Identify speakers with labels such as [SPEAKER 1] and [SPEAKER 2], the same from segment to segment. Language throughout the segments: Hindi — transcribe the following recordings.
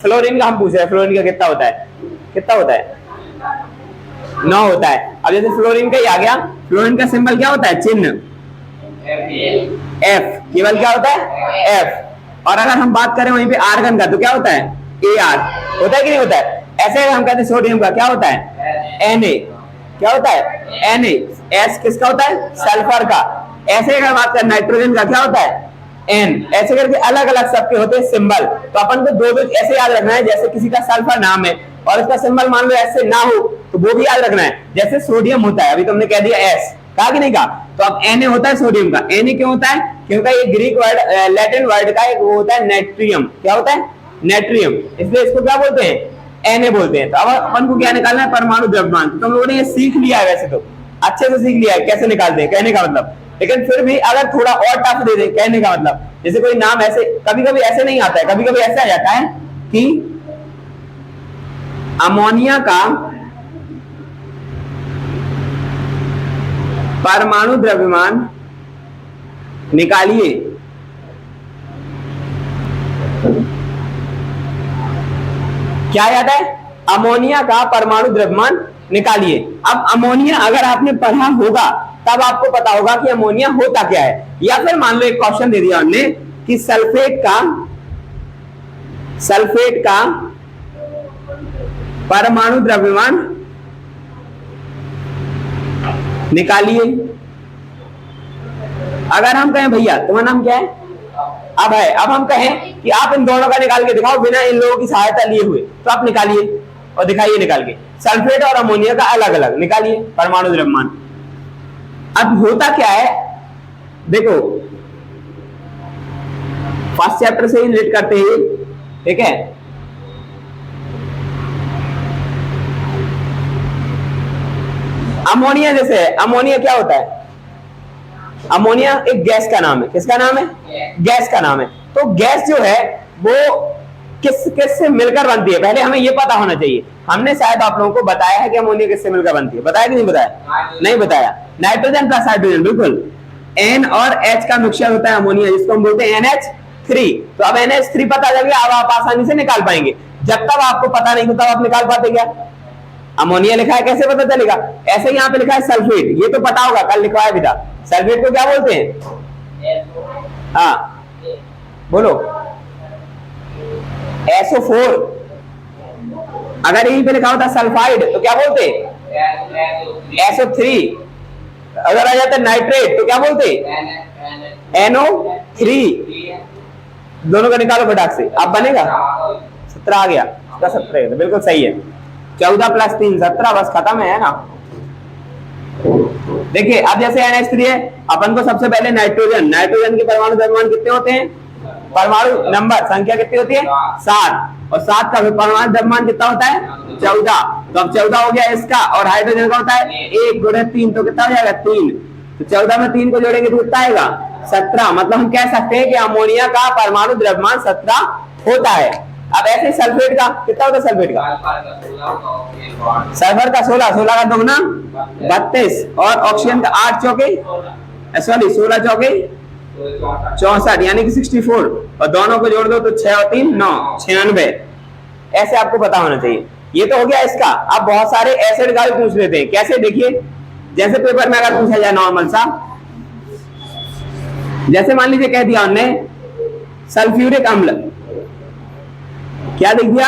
[SPEAKER 1] फ्लोरीन का हम पूछ रहे हैं, फ्लोरीन का कितना होता है, कितना होता है 9 होता है। अब जैसे फ्लोरीन का ही आ गया, फ्लोरीन का सिंबल क्या होता है, चिन्ह एफ, केवल क्या होता है एफ। और अगर हम बात करें वहीं पे आर्गन का तो क्या होता है AR, होता है कि नहीं होता है। ऐसे हम कहते हैं सोडियम का क्या होता है Na, क्या होता है Na। एस किसका होता है, सल्फर का। ऐसे अगर बात करें नाइट्रोजन का क्या होता है N। ऐसे करके अलग अलग सबके होते हैं सिंबल। तो अपन को दो दो ऐसे याद रखना है, जैसे किसी का सल्फर नाम है और इसका सिंबल मान लो ऐसे ना हो तो वो भी याद रखना है। जैसे सोडियम होता है, अभी तुमने कह दिया S, कहा कि नहीं कहा, तो अब Na होता है सोडियम का। Na क्यों होता है, क्योंकि ये ग्रीक वर्ड लैटिन वर्ड का एक वो होता है नेट्रियम, क्या होता है नेट्रियम, इसलिए इसको क्या बोलते हैं Na बोलते हैं। तो अब अपन को क्या निकालना है, परमाणु द्रव्यमान। तो तुम लोगों ने ये सीख लिया है, वैसे तो अच्छे से सीख लिया है कैसे निकालते हैं, कहने का मतलब। लेकिन फिर भी अगर थोड़ा और टफ दे दे, कहने का मतलब जैसे कोई नाम ऐसे कभी कभी ऐसे नहीं आता है, कभी कभी ऐसे आ जाता है कि अमोनिया का परमाणु द्रव्यमान निकालिए। क्या याद है, अमोनिया का परमाणु द्रव्यमान निकालिए। अब अमोनिया अगर आपने पढ़ा होगा तब आपको पता होगा कि अमोनिया होता क्या है। या फिर मान लो एक क्वेश्चन दे दिया हमने कि सल्फेट का परमाणु द्रव्यमान निकालिए। अगर हम कहें भैया तुम्हारा नाम क्या है, अब है, अब हम कहें कि आप इन दोनों का निकाल के दिखाओ बिना इन लोगों की सहायता लिए हुए, तो आप निकालिए और दिखाइए निकाल के, सल्फेट और अमोनिया का अलग अलग निकालिए परमाणु द्रव्यमान। अब होता क्या है देखो, फर्स्ट चैप्टर से ही रिलेट करते हैं, ठीक है। अमोनिया जैसे है, अमोनिया क्या होता है, अमोनिया एक गैस का नाम है। किसका नाम है, गैस का नाम है। तो गैस जो है वो किस किस से मिलकर बनती है, पहले हमें ये पता होना चाहिए। हमने शायद आप लोगों को बताया है कि अमोनिया किससे मिलकर बनती है, बताया कि नहीं बताया, नहीं बताया। नाइट्रोजन प्लस हाइड्रोजन, बिल्कुल N और H का मिक्सचर होता है अमोनिया, जिसको हम बोलते हैं NH3। तो अब NH3 पता चल गया, अब आप आसानी से निकाल पाएंगे। जब तक आपको पता नहीं होता आप निकाल पाते क्या, अमोनिया लिखा है कैसे पता चलेगा, ऐसे यहाँ पे लिखा है सल्फेट, ये तो पता होगा कल लिखवाया भी था। सल्फेट को क्या बोलते हैं, हाँ बोलो SO4। अगर यहीं पे लिखा होता सल्फाइड तो क्या बोलते SO3। अगर आ जाता नाइट्रेट तो क्या बोलते NO3। दोनों का निकालो फटाक से, अब बनेगा 17 आ गया, 17 बिल्कुल सही है। 14 + 3 17, बस खत्म है ना। देखिए अब जैसे NH3 है, अपन को सबसे पहले नाइट्रोजन के परमाणु द्रव्यमान कितने होते हैं, परमाणु नंबर संख्या कितनी होती है 7, और 7 का परमाणु द्रव्यमान कितना होता है 14। तो अब 14 हो गया इसका, और हाइड्रोजन का होता है 1 × 3, तो कितना हो जाएगा 3। तो 14 में 3 को जोड़ेंगे तो कितना आएगा 17। मतलब हम कह सकते हैं कि अमोनिया का परमाणु द्रव्यमान 17 होता है। अब ऐसे सल्फेट का कितना होता है, सल्फेट का सल्फर का 16 का दोगुना 32, और ऑक्सीजन का 8 चौके 16 चौके 64, यानी कि 64, और दोनों को जोड़ दो तो 6 और 3 9, 96। ऐसे आपको पता होना चाहिए। ये तो हो गया इसका। अब बहुत सारे एसिड का भी पूछ लेते हैं, कैसे देखिए, जैसे पेपर में अगर पूछा जाए नॉर्मल सा, जैसे मान लीजिए कह दिया हमने सल्फ्यूरिक अम्ल, क्या लिख दिया,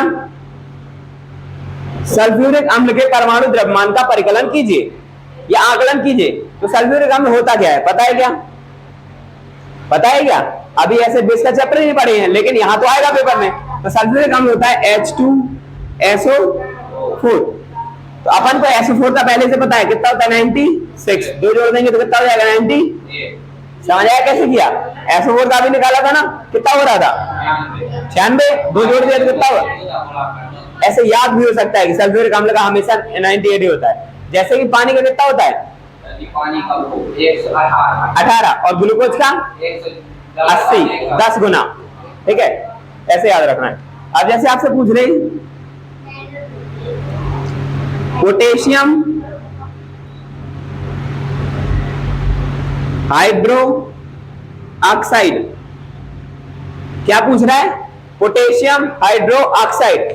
[SPEAKER 1] सल्फ्यूरिक अम्ल के परमाणु द्रव्यमान का परिकलन कीजिए या आकलन कीजिए। तो सल्फ्यूरिक अम्ल होता क्या है, पता है क्या, पता है क्या, अभी ऐसे बेस का चैप्टर नहीं पढ़े हैं, लेकिन यहां तो आएगा पेपर में। तो सल्फ्यूरिक अम्ल होता है H2SO4। तो अपन को SO4 का पहले से पता है कितना होता है 96, 2 जोड़ देंगे तो कितना हो जाएगा 90। समझ आया कैसे किया, SO4 का भी निकाला था ना, कितना हो रहा था 96, 2 जोड़ दिया तो कितना हुआ। ऐसे याद भी हो सकता है कि सल्फ्यूरिक अम्ल का हमेशा 98 होता है। जैसे कि पानी का कितना होता है, पानी का 18, और ग्लूकोज का 80, 10 गुना, ठीक है, ऐसे याद रखना है। अब जैसे आपसे पूछ रहे पोटेशियम हाइड्रो ऑक्साइड, क्या पूछ रहा है, पोटेशियम हाइड्रो ऑक्साइड